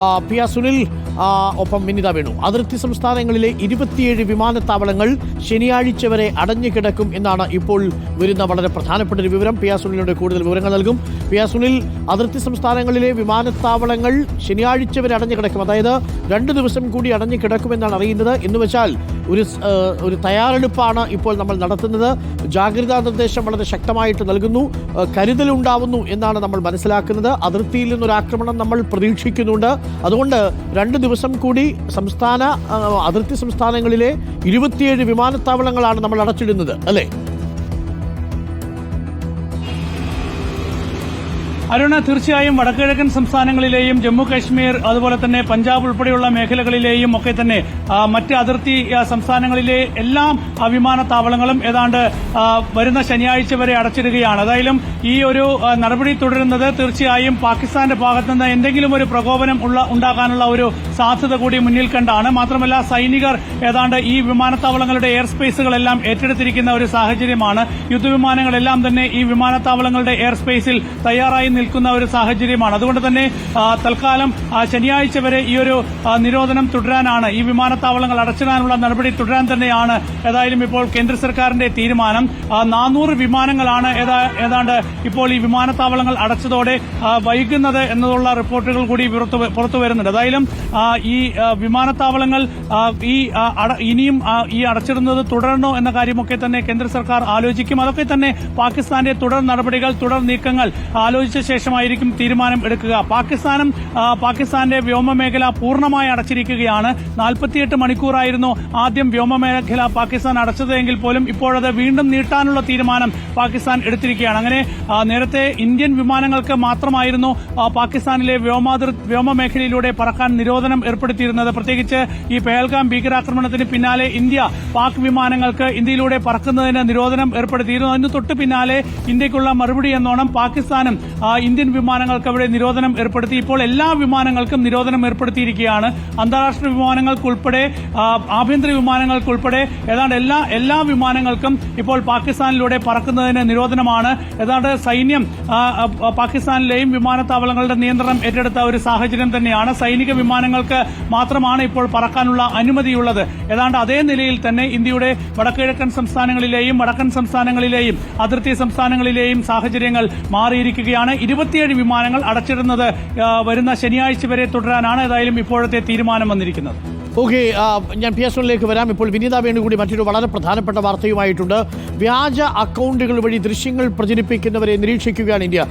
P R Sunil ഒപ്പം വിനിത വേണു. അതിർത്തി സംസ്ഥാനങ്ങളിലെ 27 വിമാനത്താവളങ്ങൾ ശനിയാഴ്ച വരെ അടഞ്ഞുകിടക്കും എന്നാണ് ഇപ്പോൾ വരുന്ന വളരെ പ്രധാനപ്പെട്ട ഒരു വിവരം. പി ആർ സുനിലിനോട് കൂടുതൽ വിവരങ്ങൾ നൽകും. പി ആർ സുനിൽ, അതിർത്തി സംസ്ഥാനങ്ങളിലെ വിമാനത്താവളങ്ങൾ ശനിയാഴ്ച വരെ അടഞ്ഞുകിടക്കും, അതായത് 2 ദിവസം കൂടി അടഞ്ഞുകിടക്കുമെന്നാണ് അറിയുന്നത്. എന്നുവെച്ചാൽ ഒരു തയ്യാറെടുപ്പാണ് ഇപ്പോൾ നമ്മൾ നടത്തുന്നത്. ജാഗ്രതാ നിർദ്ദേശം വളരെ ശക്തമായിട്ട് നൽകുന്നു, കരുതലുണ്ടാവുന്നു എന്നാണ് നമ്മൾ മനസ്സിലാക്കുന്നത്. അതിർത്തിയിൽ നിന്നൊരു ആക്രമണം നമ്മൾ പ്രതീക്ഷിക്കുന്നുണ്ട്. അതുകൊണ്ട് 2 ദിവസം കൂടി അതിർത്തി സംസ്ഥാനങ്ങളിലെ 27 വിമാനത്താവളങ്ങളാണ് നമ്മൾ അടച്ചിടുന്നത്, അല്ലേ? അരുണ, തീർച്ചയായും വടക്കുകിഴക്കൻ സംസ്ഥാനങ്ങളിലെയും ജമ്മു കാശ്മീർ അതുപോലെ തന്നെ പഞ്ചാബ് ഉൾപ്പെടെയുള്ള മേഖലകളിലെയും ഒക്കെ തന്നെ മറ്റ് അതിർത്തി സംസ്ഥാനങ്ങളിലെ എല്ലാ വിമാനത്താവളങ്ങളും ഏതാണ്ട് വരുന്ന ശനിയാഴ്ച വരെ അടച്ചിടുകയാണ്. ഏതായാലും ഈ ഒരു നടപടി തുടരുന്നത് തീർച്ചയായും പാകിസ്ഥാന്റെ ഭാഗത്തുനിന്ന് എന്തെങ്കിലും ഒരു പ്രകോപനം ഉണ്ടാകാനുള്ള ഒരു സാധ്യത കൂടി മുന്നിൽ കണ്ടാണ്. മാത്രമല്ല, സൈനികർ ഏതാണ്ട് ഈ വിമാനത്താവളങ്ങളുടെ എയർ സ്പേസുകളെല്ലാം ഏറ്റെടുത്തിരിക്കുന്ന ഒരു സാഹചര്യമാണ്. യുദ്ധവിമാനങ്ങളെല്ലാം തന്നെ ഈ വിമാനത്താവളങ്ങളുടെ എയർ സ്പേസിൽ തയ്യാറായി നിൽക്കുന്ന ഒരു സാഹചര്യമാണ്. അതുകൊണ്ട് തന്നെ തൽക്കാലം ശനിയാഴ്ച വരെ ഈ ഒരു നിരോധനം തുടരാനാണ്, ഈ വിമാനത്താവളങ്ങൾ അടച്ചിടാനുള്ള നടപടി തുടരാൻ തന്നെയാണ് ഏതായാലും ഇപ്പോൾ കേന്ദ്ര സർക്കാരിന്റെ തീരുമാനം. 400 വിമാനങ്ങളാണ് ഏതാണ്ട് ഇപ്പോൾ ഈ വിമാനത്താവളങ്ങൾ അടച്ചതോടെ വൈകുന്നത് എന്നുള്ള റിപ്പോർട്ടുകൾ കൂടി പുറത്തു വരുന്നുണ്ട്. ഏതായാലും ഈ വിമാനത്താവളങ്ങൾ ഇനിയും ഈ അടച്ചിടുന്നത് തുടരണോ എന്ന കാര്യമൊക്കെ തന്നെ കേന്ദ്ര സർക്കാർ ആലോചിക്കും. അതൊക്കെ തന്നെ പാകിസ്ഥാന്റെ തുടർ നടപടികൾ, തുടർ നീക്കങ്ങൾ ആലോചിച്ച ശേഷമായിരിക്കും തീരുമാനം എടുക്കുക. പാകിസ്ഥാന്റെ വ്യോമമേഖല പൂർണ്ണമായി അടച്ചിരിക്കുകയാണ്. 48 മണിക്കൂറായിരുന്നു ആദ്യം വ്യോമമേഖല പാകിസ്ഥാൻ അടച്ചതെങ്കിൽ പോലും ഇപ്പോഴത് വീണ്ടും നീട്ടാനുള്ള തീരുമാനം പാകിസ്ഥാൻ എടുത്തിരിക്കുകയാണ്. അങ്ങനെ നേരത്തെ ഇന്ത്യൻ വിമാനങ്ങൾക്ക് മാത്രമായിരുന്നു പാകിസ്ഥാനിലെ വ്യോമമേഖലയിലൂടെ പറക്കാൻ നിരോധനം ഏർപ്പെടുത്തിയിരുന്നത്. പ്രത്യേകിച്ച് ഈ പെഹൽഗാം ഭീകരാക്രമണത്തിന് പിന്നാലെ ഇന്ത്യ പാക് വിമാനങ്ങൾക്ക് ഇന്ത്യയിലൂടെ പറക്കുന്നതിന് നിരോധനം ഏർപ്പെടുത്തിയിരുന്നു. അതിന് തൊട്ട് പിന്നാലെ ഇന്ത്യക്കുള്ള മറുപടി എന്നോണം പാകിസ്ഥാനും ഇന്ത്യൻ വിമാനങ്ങൾക്ക് അവിടെ നിരോധനം ഏർപ്പെടുത്തി. ഇപ്പോൾ എല്ലാ വിമാനങ്ങൾക്കും നിരോധനം ഏർപ്പെടുത്തിയിരിക്കുകയാണ്. അന്താരാഷ്ട്ര വിമാനങ്ങൾക്കുൾപ്പെടെ ആഭ്യന്തര വിമാനങ്ങൾക്കുൾപ്പെടെ ഏതാണ്ട് എല്ലാ വിമാനങ്ങൾക്കും ഇപ്പോൾ പാകിസ്ഥാനിലൂടെ പറക്കുന്നതിന് നിരോധനമാണ്. ഏതാണ്ട് സൈന്യം പാകിസ്ഥാനിലെയും വിമാനത്താവളങ്ങളുടെ നിയന്ത്രണം ഏറ്റെടുത്ത ഒരു സാഹചര്യം തന്നെയാണ്. സൈനിക വിമാനങ്ങൾക്ക് മാത്രമാണ് ഇപ്പോൾ പറക്കാനുള്ള അനുമതിയുള്ളത്. ഏതാണ്ട് അതേ നിലയിൽ തന്നെ ഇന്ത്യയുടെ വടക്കുകിഴക്കൻ സംസ്ഥാനങ്ങളിലെയും വടക്കൻ സംസ്ഥാനങ്ങളിലെയും അതിർത്തി സംസ്ഥാനങ്ങളിലെയും സാഹചര്യങ്ങൾ മാറിയിരിക്കുകയാണ്. 27 വിമാനങ്ങൾ അടച്ചിടുന്നത് വരുന്ന ശനിയാഴ്ച വരെ തുടരാനാണ് ഏതായാലും ഇപ്പോഴത്തെ തീരുമാനം വന്നിരിക്കുന്നത്. ഓക്കെ, ഞാൻ പി എസ് ഒന്നിലേക്ക് വരാം. ഇപ്പോൾ വിനിത വേണു കൂടി മറ്റൊരു വളരെ പ്രധാനപ്പെട്ട വാർത്തയുമായിട്ടുണ്ട്. വ്യാജ അക്കൗണ്ടുകൾ വഴി ദൃശ്യങ്ങൾ പ്രചരിപ്പിക്കുന്നവരെ നിരീക്ഷിക്കുകയാണ് ഇന്ത്യ.